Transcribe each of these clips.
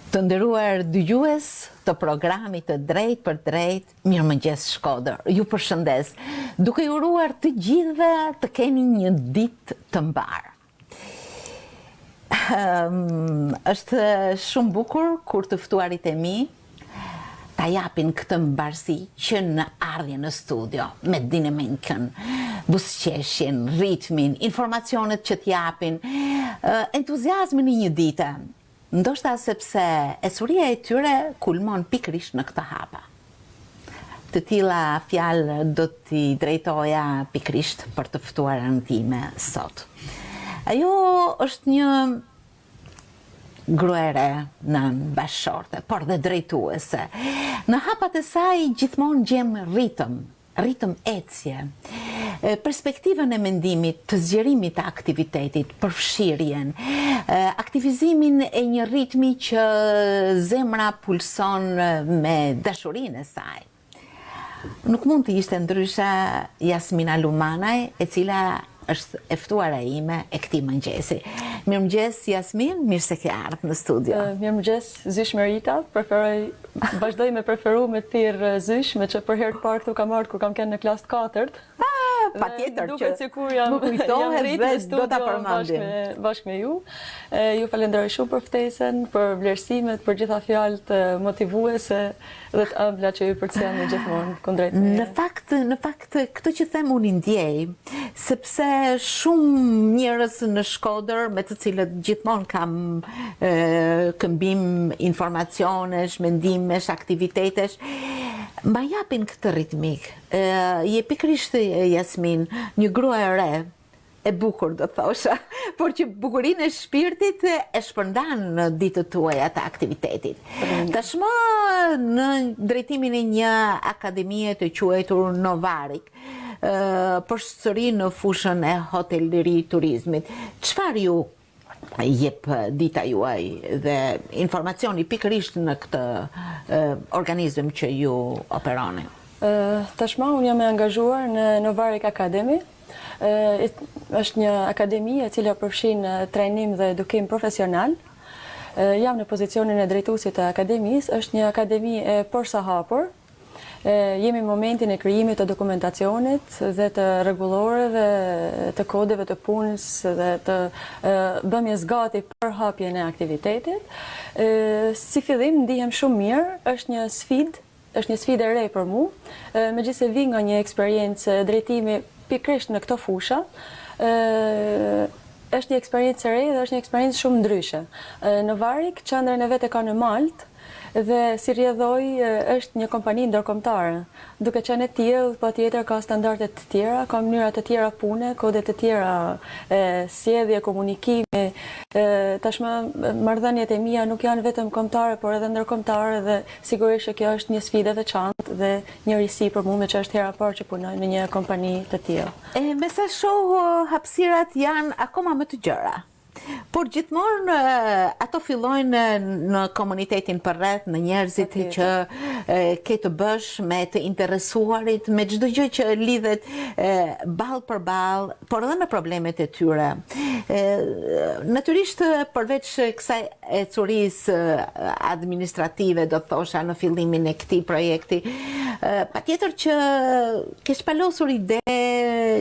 Të nderuar dëgjues të programit të Drejt për Drejt, mirëmëngjes Shkodër. Ju përshëndes, duke ju uruar të gjithëve të keni një ditë të mbarë. Është shumë bukur kur të ftuarit e mi ta japin këtë mbarësi që në ardhje në studio, me dinamikën, buzëqeshjen, ritmin, informacionet që t'japin, entuziazmin e një dite. Ndoshta sepse esuria e tyre kulmon pikërisht në këtë hapa. Të tilla fjalë do t'i drejtoja pikërisht për të ftuarën time sot. Ajo është një gruere nën bashkëshorte, por dhe drejtuese. Në hapat e saj gjithmonë gjem ritëm ecje, perspektivën e mendimit, të zgjerimit të aktivitetit, përfshirjen, aktivizimin e një ritmi që zemra pulson me dashurinë e saj. Nuk mund të ishte ndryshe Jasmina Lumanaj, e cila është e ftuara ime e këtij mëngjesi. Mirëmëngjes Jasmin, mirë se ke ardhur në studio. Mirëmëngjes Zysh Merita, vazhdoj me preferu me thirr Zysh, me që për herë të parë këtu kam ardhur kur kam qenë në klasë 4. Patjetër që sikur jam kujtohet dhe do ta përmendim bashkë me ju. Ju falenderoj shumë për ftesën, për vlerësimet, për gjitha fjalët motivuese dhe të ëmbla që ju përcjellni gjithmonë kundrejt me. Në fakt këtë që them unë ndjej, sepse shumë njerëz në Shkodër me të cilët gjithmonë kam këmbim informacionesh, mendimesh, aktivitetesh, ma japin këtë ritmik. Je pikërisht Jasmin, një grua e re, e bukur do thosha, por që bukurinë e shpirtit e shpërndan në ditët tuaja të aktivitetit. Tashmë në drejtimin e një akademie të quajtur Novarik, përsëri në fushën e hotelëri turizmit. Çfarë ju jep dita juaj dhe informacioni pikërisht në këtë organizëm që ju operoni? Tashmë unë jam e angazhuar në Novarik Academy. Është një akademi e cila përfshin trajnim dhe edukim profesional. Jam në pozicionin e drejtuesit të akademisë, është një akademi e posaçëhapur. Jemi në momentin e krijimit të dokumentacionit dhe të rregulloreve, të kodeve të punës dhe të bëmjes gati për hapjen e aktivitetit. Si fillim ndihem shumë mirë, është një sfidë e re për mua, megjithëse vi nga një eksperiencë drejtimi pikërisht në këto fusha. Është një eksperiencë e re dhe është një eksperiencë shumë ndryshe. Novarik, qendrën e vet e ka në Maltë, dhe si rrjedhoj është një kompani ndërkombëtare. Duke qenë e tillë, patjetër ka standarde të tjera, ka mënyra të tjera pune, kode të tjera sjellje, komunikimi. Tashmë marrëdhëniet e mia nuk janë vetëm kombëtare, por edhe ndërkombëtare dhe sigurisht që kjo është një sfidë e veçantë dhe një risi për mua, që është hera e parë që punoj në një kompani të tillë. Me sa shoh hapësirat janë akoma më të gjëra. Por gjithmonë ato fillojnë në komunitetin përreth, në njerëzit që ke të bësh me të interesuarit, me çdo gjë që lidhet ball për ball, por edhe me problemet e tyre. Natyrisht përveç kësaj ecurisë administrative, do të thosha në fillimin e këtij projekti, patjetër që ke shpalosur ide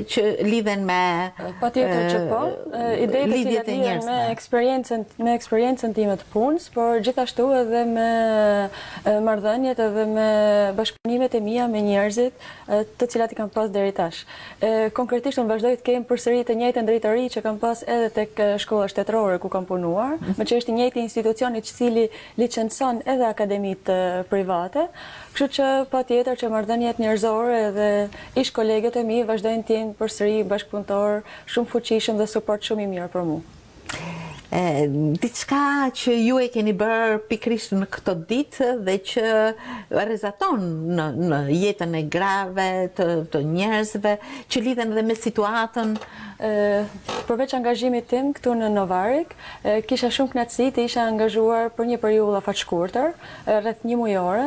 që lidhen me patjetër që po, ide të cilat lidhen me eksperiencën time të punës, por gjithashtu edhe me marrëdhëniet edhe me bashkëpunimet e mia me njerëzit të cilat i kam pas deri tash. Konkretisht unë vazhdoj të kem përsëri të njëjtën drejtori që kam pas edhe tek shkolla shtetërore ku kam punuar, me që është i njëjti institucion i cili licencon edhe akademitë private. Kështu që patjetër që marrëdhëniet njerëzore dhe ish kolegët e mi vazhdojnë të jenë përsëri bashkëpunëtor shumë fuqishëm dhe suport shumë i mirë për mua. Diçka që ju e keni bërë pikërisht në këto ditë dhe që rrezaton në jetën e grave të njerëzve që lidhen dhe me situatën. Përveç angazhimit tim këtu në Novarik, kisha shumë kënaqësi të isha angazhuar për një periudhë afat shkurtër, rreth një mujore,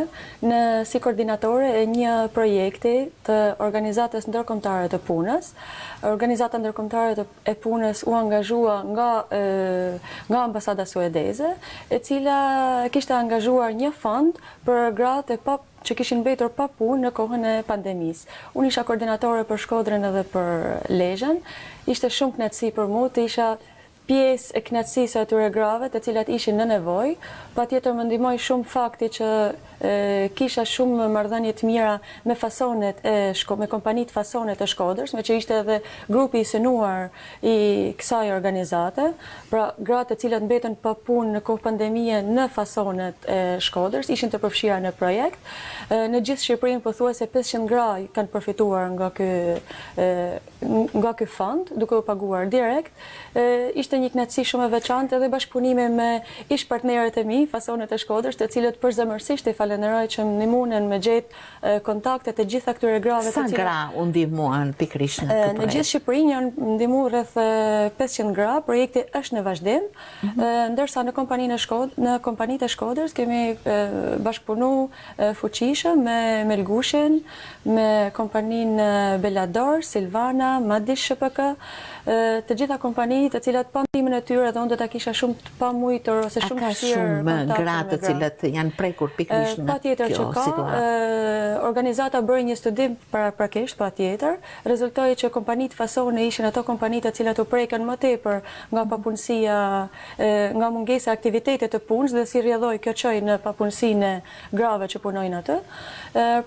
si koordinatore e një projekti të organizatës ndërkombëtare të punës. Organizata ndërkombëtare e punës u angazhua nga nga ambasada suedeze, e cila kishte angazhuar një fond për gratë që kishin mbetur pa punë në kohën e pandemisë. Unë isha koordinatore për Shkodrën edhe për Lezhën. Ishte shumë kënaqësi për mua të isha pjesë e kënaqësisë së atyre grave të cilat ishin në nevojë. Patjetër më ndihmoi shumë fakti që kisha shumë marrëdhënie të mira me fasonet me kompanitë fasonet e Shkodrës, me që ishte edhe grupi i synuar i kësaj organizate. Pra, gratë të cilat mbetën pa punë në kohë pandemie në fasonet e Shkodrës ishin të përfshira në projekt. Në gjithë Shqipërinë pothuajse 500 gra kanë përfituar nga ky fond, duke u paguar direkt. Ishte një kënaqësi shumë e veçantë edhe bashkëpunime me ish partnerët e mi, fasonet e Shkodrës, të cilët përzemërsisht i falenderoj që më ndihmuan me gjetë kontaktet e gjitha këtyre grave. Sa gra u ndihmuan pikërisht në këtë projekt? Në gjithë Shqipërinë janë ndihmuar rreth 500 gra. Projekti është në vazhdim, ndërsa në kompanitë e Shkodrës kemi bashkëpunuar fuqishëm me Melgushin, me kompaninë Belador, Silvana, Madish SHPK, të gjitha kompanitë të cilat pa ndihmën e tyre dhe unë do ta kisha shumë të pamujtur ose shumë vështirë. Ka shumë gra të cilat janë prekur pikërisht në kjo situatë. Organizata bëri një studim paraprakisht, patjetër, rezultoi që kompanitë fasone ishin ato kompanitë të cilat u prekën më tepër nga papunësia, nga mungesa e aktivitete të punës dhe si rrjedhoi kjo çoj në papunësinë e grave që punojnë atë.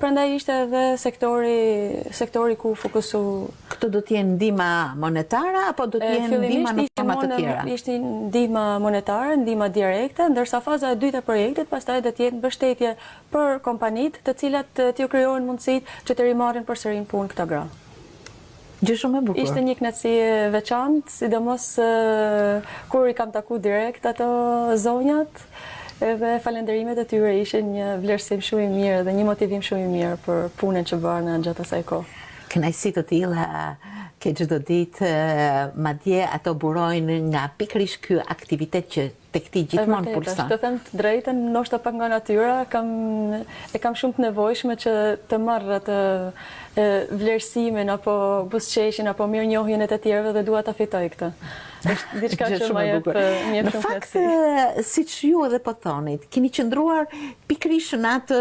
Prandaj ishte edhe sektori ku fokusu. Këto do të jenë ndihma monetare apo do të jenë ndihma në forma të tjera? Ishte ndihma monetare, ndihma direkte, ndërsa faza e dytë e projektit pastaj do të jetë mbështetje për kompanitë të cilat t'ju krijohen mundësitë që të rimarrin përsëri në punë këta gra. Gjë shumë e bukur. Ishte një kënaqësi e veçantë, sidomos kur i kam taku direkt ato zonjat. Edhe falenderimet e tyre ishin një vlerësim shumë i mirë dhe një motivim shumë i mirë për punën që bërë gjatë asaj kohë. Kënaqësi të tilla ke çdo ditë, madje ato burojnë nga pikërisht ky aktivitet që tek ti gjithmonë pulson. Të them të drejtën, ndoshta pak nga natyra, kam shumë të nevojshme që të marr atë vlerësimin apo buzëqeshjen apo mirënjohjen e të tjerëve dhe dua ta fitoj këtë. Është diçka që më jep shumë në fakt, siç ju edhe po thonit, keni qëndruar pikërisht në atë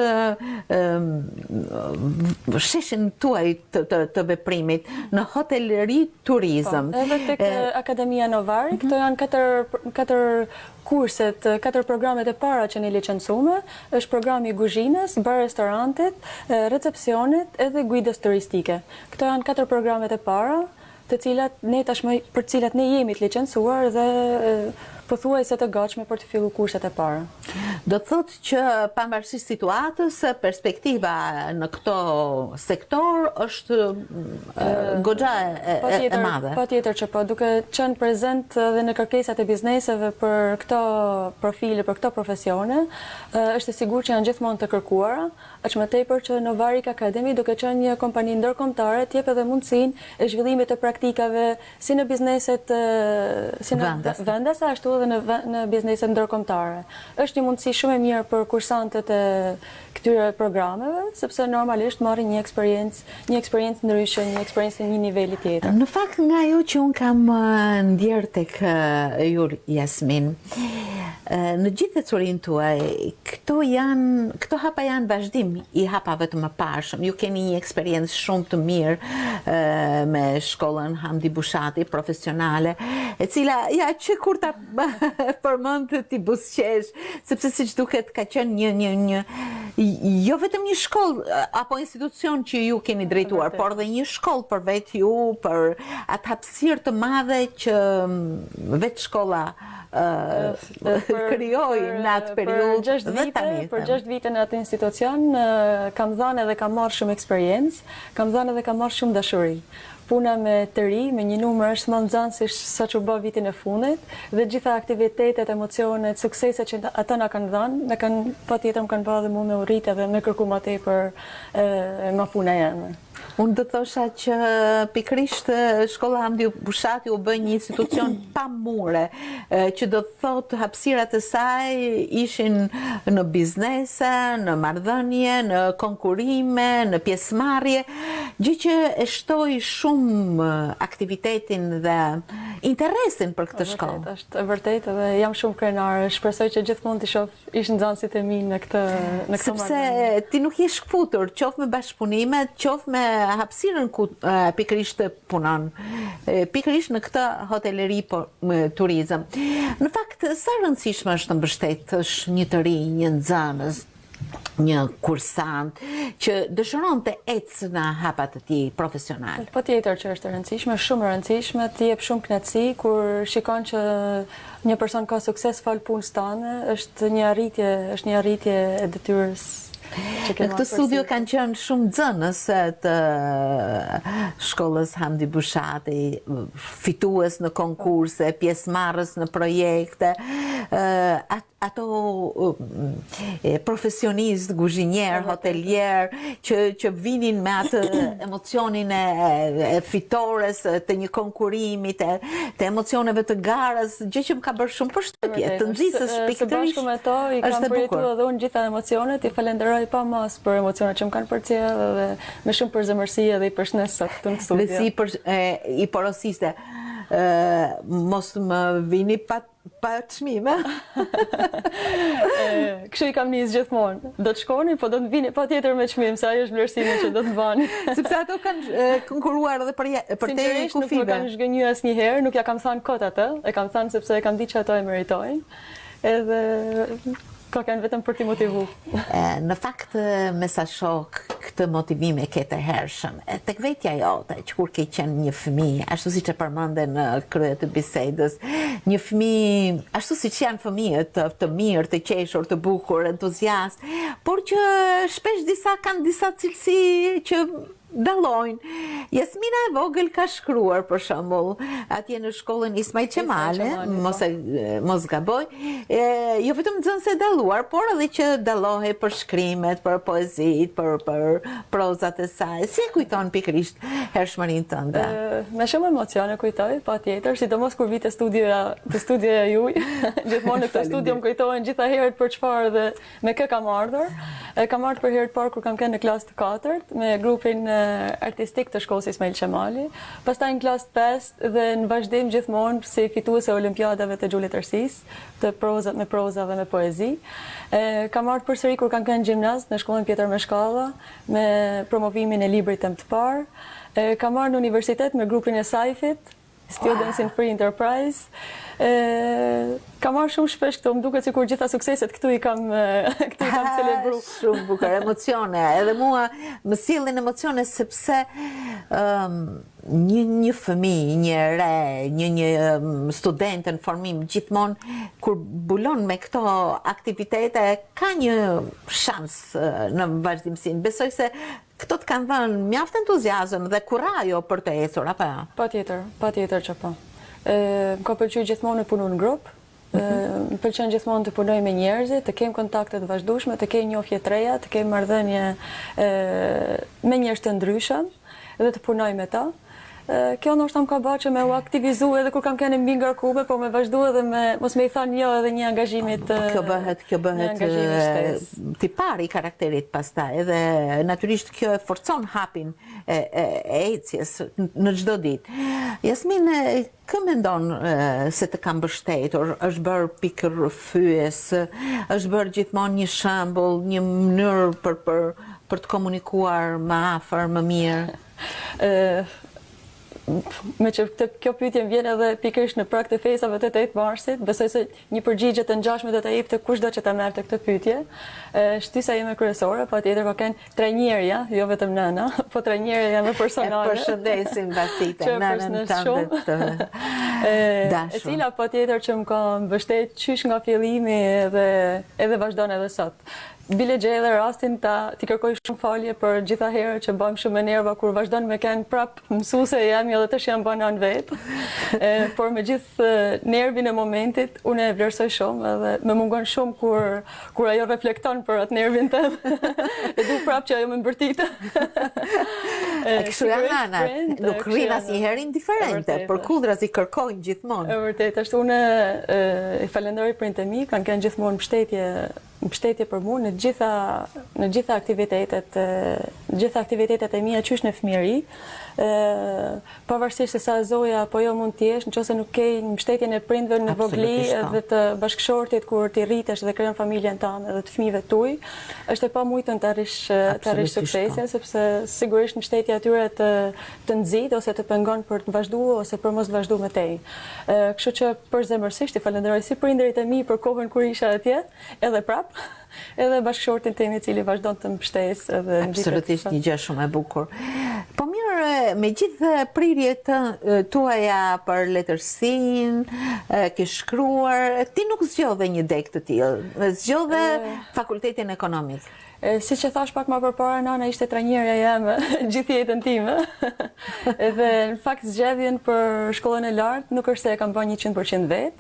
sheshin tuaj të veprimit në hotelëri turizëm. Edhe tek Akademia Novari, këto janë katër kurset, 4 programet e para që ne licencuame, është programi i kuzhinës, bar restorantit, recepcionit edhe guidës turistike. Këto janë 4 programet e para, për cilat ne jemi të licencuar dhe pothuajse të gatshme për të filluar kurset e para. Do të thotë që pavarësisht situatës, perspektiva në këto sektor është goxha e madhe. Patjetër që po, duke qenë prezent dhe në kërkesat e bizneseve për këto profile, për këto profesione, është e sigurt që janë gjithmonë të kërkuara, aq më tepër që Novarik Academy, duke qenë një kompani ndërkombëtare, t'jep edhe mundësinë e zhvillimit të praktikave si në bizneset si në vendase, ashtu edhe në bizneset ndërkombëtare. Është një mundësi shumë e mirë për kursantët e këtyre programeve, sepse normalisht marrin një eksperiencë ndryshe, një eksperiencë në një niveli tjetër. Në fakt, nga ajo që unë kam ndjerë tek ju, Jasmin, në gjithë ecurinë tuaj, këto hapa janë vazhdim i hapave të mëparshëm. Ju keni një eksperiencë shumë të mirë me shkollën Hamdi Bushati profesionale, e cila që kur ta përmend ti buzëqesh, sepse siç duket ka qenë një jo vetëm një shkollë apo institucion që ju keni drejtuar, por dhe një shkollë për vetë ju, për atë hapësirë të madhe që vetë shkolla krijoi në atë periudhë dhe tani. Për 6 vite në atë institucion kam dhënë edhe kam marrë shumë eksperiencë, kam dhënë edhe kam marrë shumë dashuri. Puna me të ri, me një numër është më nxënësish sa që bë vitin e fundit, dhe gjitha aktivitetet, emocionet, sukseset që ata na kanë dhënë, patjetër më kanë bërë dhe mua me u rritë dhe me kërku më tepër nga puna jeme. Unë do thosha që pikërisht shkolla Hamdi Bushati u bë një institucion pa mure, që do të thotë hapësirat e saj ishin në biznese, në marrëdhënie, në konkurrime, në pjesëmarrje, gjë që e shtoi shumë aktivitetin dhe interesin për këtë shkollë. Është e vërtetë dhe jam shumë krenare. Shpresoj që gjithmonë të shoh ish nxënësit e mi në këtë Sepse ti nuk je shkputur, qoftë me bashkëpunimet, qoftë me hapësirën ku pikërisht punon, pikërisht në këtë hoteleri turizëm. Në fakt, sa rëndësishme është të mbështetësh një të ri, një nxënës, një kursant që dëshiron të ecë në hapat e tij profesional. Patjetër që është e rëndësishme, shumë e rëndësishme, të jep shumë kënaqësi kur shikon që një person ka sukses fal punës tënde, është një arritje e detyrës. Këtë studio kanë qenë shumë nxënës të shkollës Hamdi Bushati, fitues në konkurse, pjesëmarrës në projekte, ato profesionistë, guzhinjer, hotelier, që vinin me atë emocionin e fitores, të një konkurimi, të emocioneve të garës, gjë që më ka bërë shumë përshtypje, të nxisësh pikërisht. Së bashku me to, i kam përjetuar edhe unë gjitha emocionet, i falenderoj pa mas për emocionet që më kanë përcjellë dhe me shumë përzemërsi edhe i përshëndes sot këtu në studio. Dhe si i porosiste, mos më vini pa çmime. Kështu i kam nisë gjithmonë. Do të shkoni, po do të vini patjetër me çmim, se ajo është vlerësimi që do të bani. Sepse ato kanë konkuruar edhe për te kufive. Nuk më kanë zhgënjur asnjëherë, nuk ja kam thënë kot atë, e kam thënë sepse e kam ditë që ato e meritojnë. Edhe ka kanë vetëm për t'i motivu. Në fakt, me sa shoh këtë motivim e ke të hershëm, tek vetja jote, që kur ke qenë një fëmijë, ashtu siç e përmende në krye të bisedës, një fëmijë, ashtu siç janë fëmijët të mirë, të qeshur, të bukur, entuziast, por që shpesh kanë disa cilësi që dallojnë. Jasmina e vogël ka shkruar, për shembull, atje në shkollën Ismail Qemali, mos gaboj, jo vetëm nxënëse e dalluar, por edhe që dallohej për shkrimet, për poezit, për prozat e saj. Si e kujton pikërisht hershmërinë tënde? Me shumë emocione kujtoj, patjetër, sidomos kur vi te studioja juaj. Gjithmonë në këtë studio më kujtohen gjitha herët për çfarë dhe me kë kam ardhur. Kam ardhur për herë të parë kur kam qenë në klasë të 4 me grupin artistik të shkollës Ismail Qemali, pastaj në klasë 5 dhe në vazhdim gjithmonë si fituese e olimpiadave të Gjulit Arsis, me proza dhe me poezi. Kam ardhur përsëri kur kam qenë gjimnaz në shkollën Pjetër Meshkalla me promovimin e librit tëm të parë. Kam ardhur në universitet me grupin e Saifit, Students in Free Enterprise. Kam marrë shumë shpesh këtu, më duket sikur gjitha sukseset këtu i kam celebru. Shumë bukur, emocione. Edhe mua më sillin emocione sepse një fëmijë, një re, një student në formim, gjithmonë kur bulon me këto aktivitete, ka një shans në vazhdimsinë. Besoj se këto të kanë dhënë mjaft entuziazëm dhe kurajo për të ecur, apo? Patjetër që po. Më ka pëlqyer gjithmonë të punoj në grup. Më pëlqen gjithmonë të punoj me njerëzit, të kem kontakte të vazhdueshme, të kem njohje të reja, të kem marrëdhënie me njerëz të ndryshëm dhe të punoj me ta. Kjo ndoshta më ka bërë që me u aktivizu edhe kur kam qenë mbi ngarkume, po me vazhdu edhe mos me i thënë jo edhe një angazhimit. Kjo bëhet tipari i karakterit pastaj edhe natyrisht kjo e forcon hapin e ecjes në çdo ditë. Jasmin, kë mendon se të kam mbështetur? Është bërë pikërthyes, është bërë gjithmonë një shembull, një mënyrë për të komunikuar më afër, më mirë? Me që kjo pyetje vjen edhe pikërisht në prag të fesave të 8 marsit, besoj se një përgjigje të ngjashme do ta jepte kushdo që ta merrte këtë pyetje. Shtysa ime kryesore, patjetër ka qenë trajnerja, jo vetëm nëna, po trajnerja me personale. E përshëndesim Basite, nënën tënde të dashur. E cila patjetër që më ka mbështet qysh nga fillimi edhe vazhdon edhe sot. Bile gjej edhe rastin t'i kërkoj shumë falje për gjitha herë që bëjmë shumë e nerva kur vazhdon me kënë prap mësuese jam tani edhe tash jam banan vetë, por me gjithë nervin e momentit, unë e vlerësoj shumë edhe me mungon shumë kur ajo reflekton për atë nervin tëmë, e du prapë që ajo më mbërtitë. Kështu janë nanat, nuk rrinë asnjëherë indiferente, përkundrazi kërkojnë gjithmonë. E vërtet, ashtu unë e falenderoj prindërit e mi, kanë qenë gjithmonë mbështetje për mua në gjitha aktivitetet e mia qysh në fëmijëri, pavarësisht se sa zoja apo jo mund të jesh, nëse nuk ke mbështetjen e prindërve në vogli edhe të bashkëshortit kur ti rritesh dhe krijon familjen tënde edhe të fëmijëve tuaj, është e pamujtën të arrish suksesin, sepse sigurisht mbështetja e tyre të nxit ose të pengon për të vazhduar ose për mos të vazhduar me tej. Kështu që përzemërsisht i falenderoj si prindërit e mi për kohën kur isha atje, edhe prap, edhe bashkëshortin tim i cili vazhdon të mbështesë edhe absolutisht një gjë shumë e bukur. Po mirë, me gjithë prirjet tuaja për letërsinë, ke shkruar, ti nuk zgjodhe një deg të tillë, zgjodhe fakultetin ekonomik. Si që thash pak ma përpara, nana ishte trajnerja jeme gjithë jetën time. Dhe në fakt zgjedhjen për shkollën e lartë nuk është se e kam bërë 100% vetë.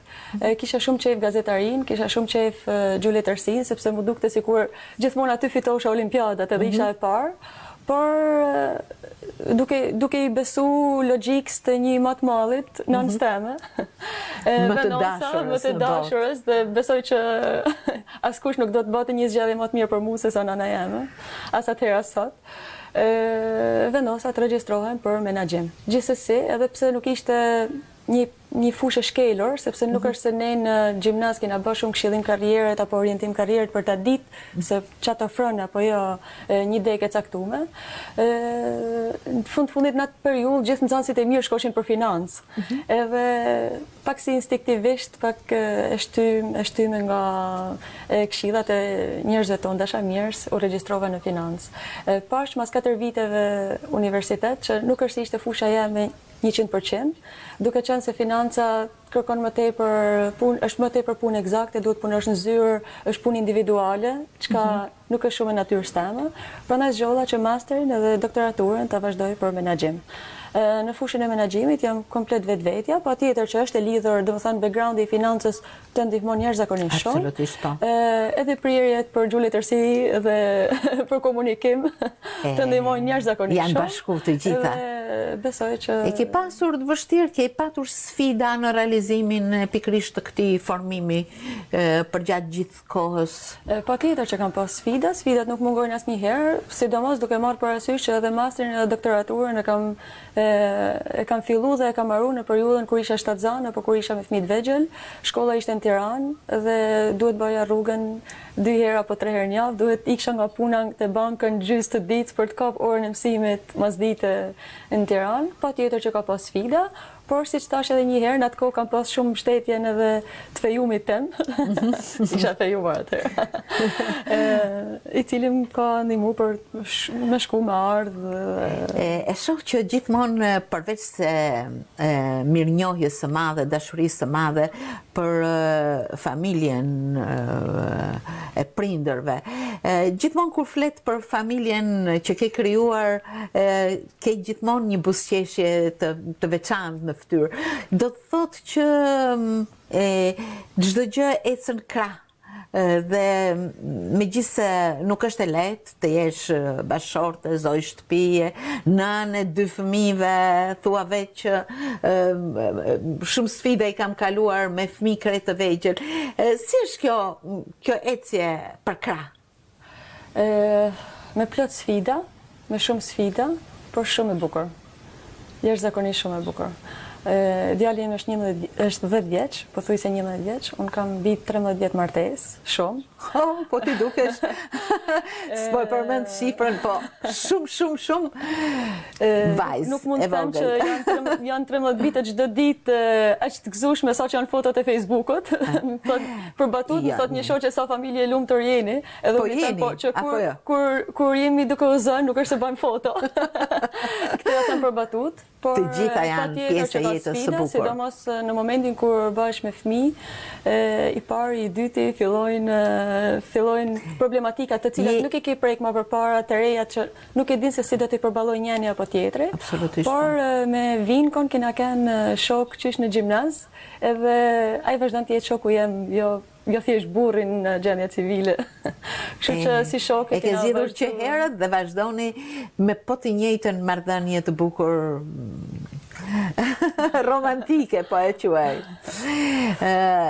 Kisha shumë qejf gazetarin, kisha shumë qejf gjuhëletërsinë, sepse mu dukte sikur gjithmonë aty fitosha olimpiadat edhe isha e parë. Por duke i besu logjikës të një më të mallit, non-STEM, më të dashurës, dhe besoj që askush nuk do të bëte një zgjedhje më të mirë për mua se sa nana jeme, as atëherë as sot. Vendosa të regjistrohem për menaxhim. Gjithsesi, edhe pse nuk ishte një fushë shkelur, sepse nuk është se ne në gjimnaz kena bërë shumë këshillim karrieret apo orientim karrieret për ta ditë se çfarë ofron apo jo një degë e caktuar. Në fundit në atë periudhë gjithë nxënësit e mirë shkoshin për financë. Edhe pak si instinktivisht pak e shtyme nga këshillat e njerëzve tonë dashamirës u regjistrova në financë. Pash mas 4 viteve universitet që nuk është se ishte fusha jeme 100%, duke qenë se financa kërkon më tepër punë, është më tepër punë eksakte, duhet punosh në zyrë, është punë individuale, çka nuk është shumë e natyrës teme. Prandaj zgjodha që masterin edhe doktoraturën ta vazhdoj për menaxhim. Në fushën e menaxhimit jam komplet vetvetja, patjetër që është e lidhur, domethënë backgroundi i financës të ndihmon jashtëzakonisht shumë. Absolutisht po. Edhe prirjet për gjuhëletërsi dhe për komunikim të ndihmojnë jashtëzakonisht shumë. Janë bashku të gjitha. Besoj që e ke pasur të vështirë, ke patur sfida në realizimin pikërisht të këtij formimi përgjatë gjithë kohës? Patjetër që kam pas sfida, sfidat nuk mungojnë asnjëherë, sidomos duke marrë parasysh që edhe masterin edhe doktoraturën e kam filluar dhe e kam mbaruar në periudhën kur isha shtatzan apo kur isha me fëmijë të vegjël. Shkolla ishte në Tiranë dhe duhet bëja rrugën 2 herë apo 3 herë në javë, duhet iksha nga puna te banka në gjysmë të ditës për të kap orën e mësimit masdite në Tiranë. Patjetër që ka pas sfida, por siç thash edhe një herë, në atë kohë kam pas shumë mbështetjen edhe të fejumit tem. Isha fejuar atëherë. I cili më ka ndihmuar për me shku me ardhë. E shoh që gjithmonë përveç se mirënjohjes së madhe, dashurisë së madhe për familjen e prindërve, gjithmonë kur flet për familjen që ke krijuar, ke gjithmonë një buzëqeshje të veçantë në fytyrë. Do të thotë që çdo gjë ecën krah. Dhe megjithse nuk është e lehtë të jesh bashkëshorte, zoj shtëpie, nënë 2 fëmijëve, thua vetë që shumë sfida i kam kaluar me fëmijë krejt të vegjël. Si është kjo ecje për krah? Me plot sfida, me shumë sfida, por shumë e bukur. Jashtëzakonisht shumë e bukur. Djali im është 10 vjeç, pothuajse 11 vjeç, unë kam mbi 13 vjet martesë, shumë. Po ti dukesh, s'po e përmend shifrën, po shumë vajzë. Nuk mund të them që janë 13 vite çdo ditë aq të gëzueshme sa që janë fotot e Facebookut. Për batut, më thot një shoqe sa familje e lumtur jeni, edhe po jeni, që kur jemi duke u zënë, nuk është se bëjmë foto. Këtë ja them për batut. Të gjitha janë pjesë e jetës së bukur. Sidomos në momentin kur bëhesh me fëmijë, i pari, i dyti fillojnë problematika të cilat nuk i ke prek më përpara, të reja që nuk e din se si do t'i përballoj njëri apo tjetri. Absolutisht. Por me Vinkon kena kanë shok qysh në gjimnaz, edhe ai vazhdon të jetë shoku jem, jo thjesht burrin në gjendje civile. Kështu që si shokë e ke zgjedhur që herët dhe vazhdoni me po të njëjtën marrëdhënie të bukur romantike, po e quaj.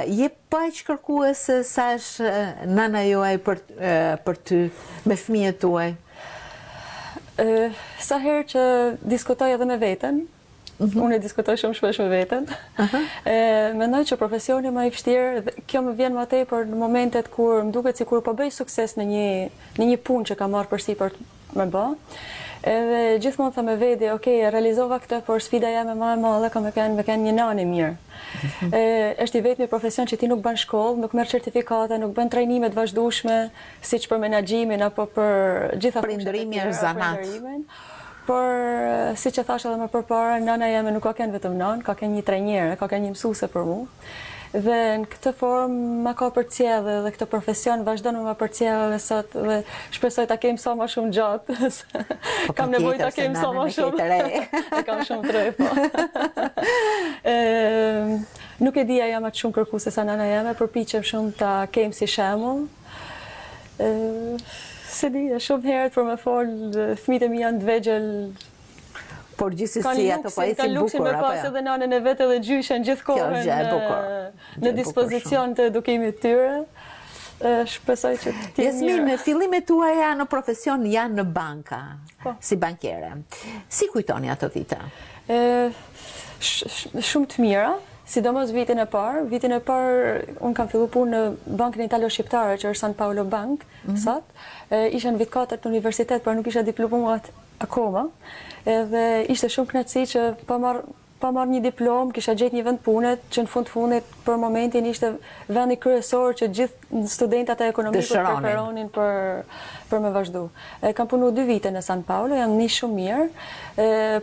Je pa aq kërkuese sa është nana juaj për ty me fëmijët tuaj? Sa herë që diskutoj edhe me veten, unë e diskutoj shumë shpesh me veten. Mendoj që profesioni më i vështirë, kjo më vjen më tepër në momentet kur më duket sikur po bëj sukses në një punë që kam marrë përsipër me bë. Edhe gjithmonë them me vete, okay, realizova këtë, por sfida jame më e madhe ka me kanë një nanë mirë. Është i vetmi profesion që ti nuk bën shkollë, nuk merr certifikate, nuk bën trajnime të vazhdueshme, siç për menaxhimin apo për gjitha prindërimi është zanat. Por, si që thash edhe më përpara, nana jeme nuk ka kënë vetëm nanë, ka kënë një trajnere, ka kënë një mësuse për mu. Dhe në këtë formë ma ka përcjellë dhe këtë profesion vazhdon me ma përcjellë dhe sot dhe shpresoj ta kem sa më shumë gjatë. Kam nevojë ta kem sa më shumë. E kam shumë të re, po. Nuk e dija jam atë shumë kërkuese sa nana jeme, përpiqem shumë ta kem si shembull. Se di, shumë herët për me folë, fëmijët e mi janë të vegjël. Por gjithsesi ato po ecin bukur, apo jo? Kanë luksin me pas edhe nanën e vetë dhe gjyshen gjithkohën në dispozicion të edukimit tyre. Shpresoj që të jetë mirë. Jasmin, fillimet tuaja në profesion janë në banka, si bankiere. Si kujtoni ato vite? Shumë të mira. Sidomos vitin e parë, unë kam fillu punë në Bankën Italo-Shqiptare, që është San Paolo Bank, sot. Isha në vit 4 në universitet, por nuk isha diplomuar akoma. Edhe ishte shumë kënaqësi që pa marrë një diplom, kisha gjetë një vend pune që në fundit për momentin ishte vendi kryesor që gjithë studentat e ekonomikut preferonin për me vazhdu. Kam punu 2 vite në San Paolo, jam një shumë mirë.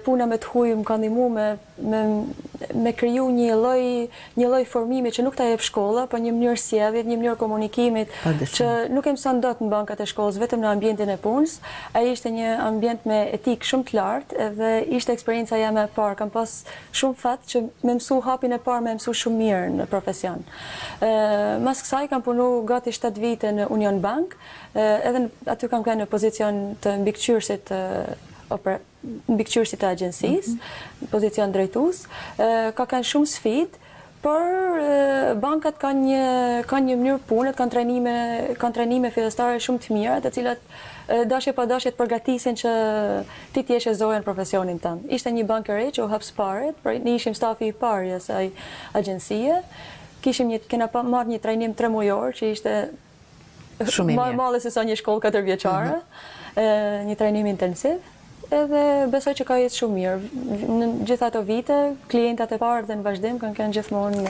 Puna me të huj më ka ndihmu me kriju një lloj formimi që nuk ta jep shkolla, po një mënyrë sjellje, një mënyrë komunikimit që nuk e mëson dot në bankat e shkollës, vetëm në ambientin e punës. Ai ishte një ambient me etik shumë të lartë dhe ishte eksperjenca jame e parë. Kam pas shumë fat që me mësu hapin e parë me mësu shumë mirë në profesion. Mas kësaj kam punu gati 7 vite në Union Bank, edhe aty kam qenë në pozicion të mbikëqyrësit të agjencisë, pozicion drejtues. Ka kanë shumë sfidë, por bankat kanë një mënyrë pune, kanë trajnime fillestare shumë të mira, të cilat dashje pa dashje të përgatisin që ti t'jesh e zoja në profesionin tënd. Ishte një bankë e re që u hap sparet, ne ishim stafi i parë i asaj agjencie. Kena marrë një trajnim 3 mujor që ishte më madhe se sa një shkollë 4 vjeçare, një trajnim intensiv. Edhe besoj që ka jetë shumë mirë. Në gjitha ato vite, klientat e parë dhe në vazhdim kanë qenë gjithmonë.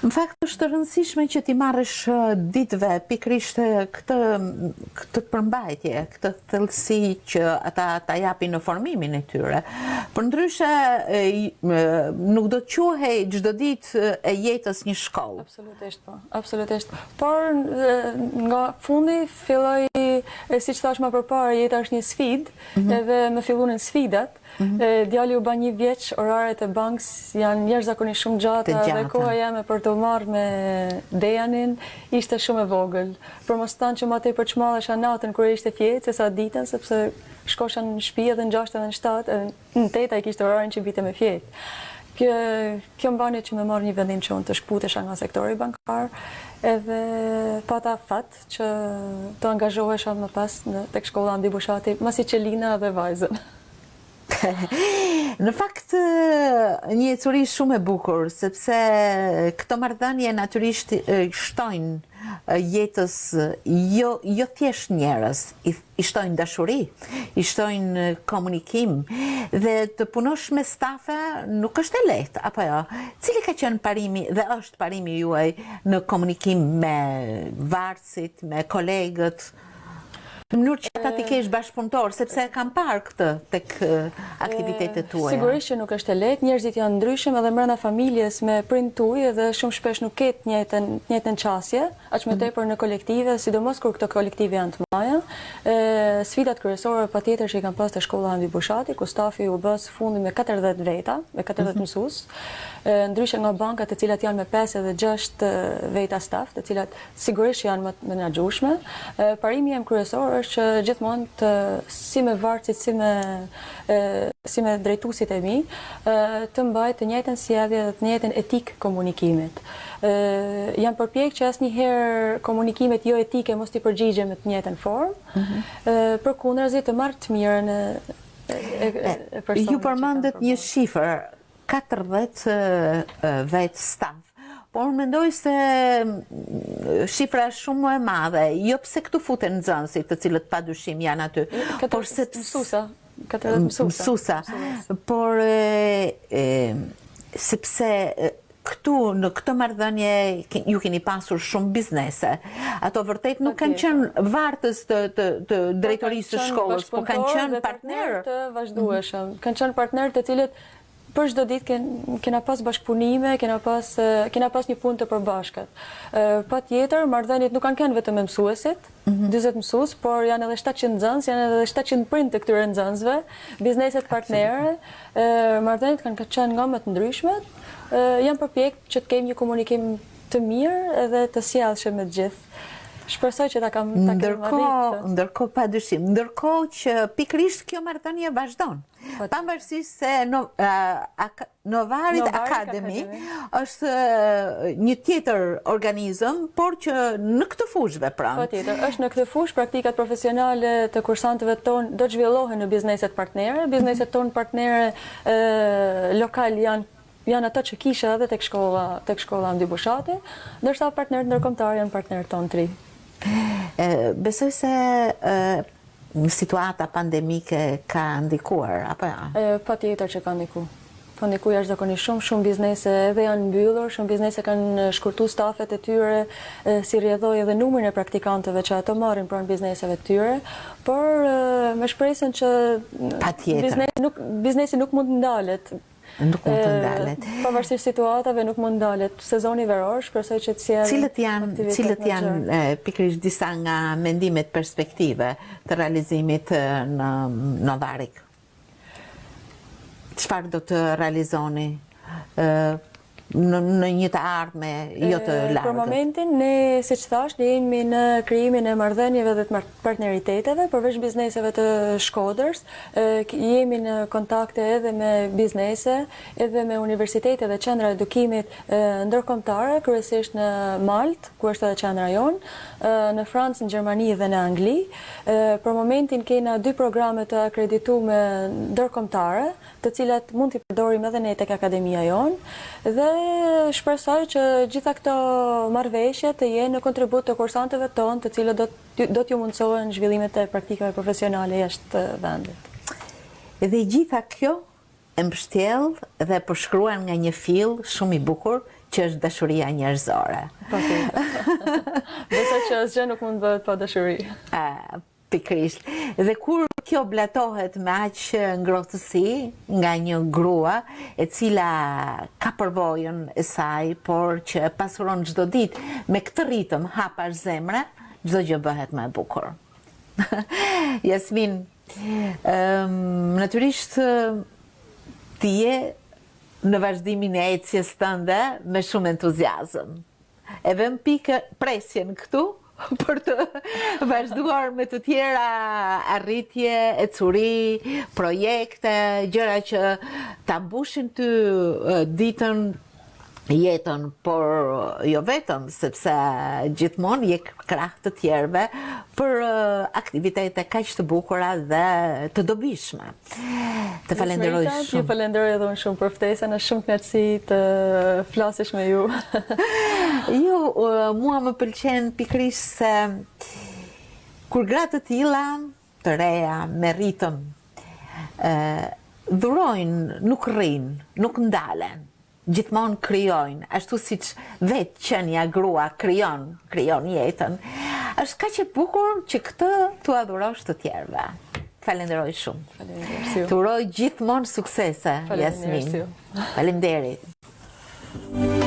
Në fakt është rëndësishme që ti marrësh ditëve pikërisht këtë përmbajtje, këtë thellësi që ata ta japin në formimin e tyre. Përndryshe nuk do të quhej çdo ditë e jetës një shkollë. Absolutisht po, absolutisht. Por nga fundi filloi, siç thash më përpara, jeta është një sfidë, edhe më filluan sfidat. Djali u bë 1 vjeç, oraret e bankës janë jashtëzakonisht shumë gjata dhe koha jame për të marrë me Dejanin ishte shumë e vogël. Për mos thënë që më tepër çmallesha natën kur ishte fjetë se sa ditën, sepse shkosha në shtëpi edhe në 6 edhe në 7, në 8 ai kishte orarin që vite me fjetë. Kjo më bani që me marrë një vendim që unë të shkputesha nga sektori bankar, edhe pata fat që të angazhohesha më pas tek shkolla Andi Bushati, masi Qelina dhe vajzën. Në fakt një ecuri shumë e bukur, sepse këto marrëdhënie natyrisht shtojnë jetës jo thjesht njerëz, i shtojnë dashuri, i shtojnë komunikim dhe të punosh me stafe nuk është e lehtë, apo jo? Cili ka qenë parimi dhe është parimi juaj në komunikim me varësit, me kolegët? Në mënyrë që ata t'i kesh bashkëpunëtor, sepse kam parë këtë tek aktivitetet tuaja. Sigurisht që nuk është e lehtë, njerëzit janë ndryshëm edhe brenda familjes me prind tuaj dhe shumë shpesh nuk ketë njëjtën qasje, aq më tepër në kolektive, sidomos kur këto kolektive janë të mëdha. Sfidat kryesore patjetër që i kanë pas te shkolla Hamdi Bushati, ku stafi u bë së fundi me 40 veta, me 40 mësues, ndryshe nga bankat të cilat janë me 5 edhe 6 veta staf, të cilat sigurisht janë më të menaxhueshme. Parimi jam kryesor është që gjithmonë si me varësit, si me drejtuesit e mi, të mbaj të njëjtën sjellje dhe të njëjtën etik komunikimit. Jam përpjek që asnjëherë komunikimet jo etike mos t'i përgjigjem me të njëjtën formë, përkundrazi të marrë të mirën e personit. Ju përmendet një shifër, 40 vetë staf. Por mendoj se shifra shumë e madhe, jo pse këtu futen nxënësit, të cilët padyshim janë aty, por se mësuesa, por sepse këtu në këtë marrëdhënie ju keni pasur shumë biznese. Ato vërtet nuk kanë qenë vartës të drejtorisë së shkollës, por kanë qenë partnerë të vazhdueshëm. Kanë qenë partnerë të cilët për çdo ditë kena pas bashkëpunime, kena pas një punë të përbashkët. Patjetër, marrëdhëniet nuk kanë qenë vetëm me mësuesit, 40 mësues, por janë edhe 700 nxënës, janë edhe 700 prind të këtyre nxënësve, bizneset partnerë, marrëdhëniet kanë qenë nga më të ndryshmet. Jam përpjek që të kemi një komunikim të mirë edhe të sjellshëm me të gjithë. Shpresoj që ta kam arritur. Ndërkohë padyshim, ndërkohë që pikërisht kjo marrëdhënie vazhdon. Pavarësisht se Novarit Academy është një tjetër organizëm, por që në këtë fushë vepron. Patjetër, është në këtë fushë, praktikat profesionale të kursantëve tonë do të zhvillohen në bizneset partnere. Bizneset tonë partnere lokal janë ato që kisha edhe tek shkolla Hamdi Bushati, ndërsa partnerët ndërkombëtar janë partnerët tonë të ri. Besoj se situata pandemike ka ndikuar, apo ja? Patjetër që ka ndikuar. Ka ndikuar jashtëzakonisht shumë biznese edhe janë mbyllur, shumë biznese kanë shkurtuar stafet e tyre, si rrjedhoi edhe numrin e praktikantëve që ato marrin pranë bizneseve të tyre, por me shpresën që biznesi nuk mund të ndalet. Nuk mund të ndalet. Pavarësisht situatave nuk mund të ndalet. Sezoni veror, shpresoj që të sjellë. Cilët janë pikërisht disa nga mendimet perspektive të realizimit në Novarik? Çfarë do të realizoni në një të ardhme jo të largët? Për momentin, ne, siç thash, ne jemi në krijimin e marrëdhënieve dhe të partneriteteve, përveç bizneseve të Shkodrës, jemi në kontakte edhe me biznese, edhe me universitete dhe qendra edukimit ndërkombëtare, kryesisht në Maltë, ku është edhe qendra jonë, në Francë, në Gjermani dhe në Angli. Për momentin kena 2 programe të akredituar ndërkombëtare, të cilat mund t'i përdorim edhe ne tek akademia jonë dhe shpresoj që gjitha këto marrëveshje të jenë në kontribut të kursantëve tonë, të cilët do t'ju mundsohen zhvillimet e praktikave profesionale jashtë vendit. Dhe gjitha kjo e mbështjell dhe përshkruan nga një fill shumë i bukur që është dashuria njerëzore. Besoj që asgjë nuk mund bëhet pa dashuri. Pikërisht. Dhe kur kjo blatohet me aq ngrohtësi nga një grua e cila ka përvojën e saj, por që pasuron çdo ditë me këtë ritëm hapar zemre, çdo gjë bëhet më e bukur. Jasmin, natyrisht ti je në vazhdimin e ecjes tënde me shumë entuziazëm. E vëm pikë presjen këtu për të vazhduar me të tjera arritje, ecuri, projekte, gjëra që ta mbushin ty ditën, jetën, por jo vetëm, sepse gjithmonë je krah të tjerëve për aktivitete kaq të bukura dhe të dobishme. Të falenderoj shumë. Ju falenderoj edhe unë shumë për ftesën, është shumë kënaqësi të flasësh me ju. Jo, mua më pëlqen pikërisht se kur gratë të tilla, të reja, me ritëm, dhurojnë, nuk rrinë, nuk ndalen. Gjithmonë krijojnë, ashtu siç vetë qenia grua krijon jetën. Është kaq e bukur që këtë tu adhurosh të tjerëve. Falenderoj shumë. Faleminderit. Të uroj gjithmonë suksese, Jasmin. Faleminderit. Faleminderit.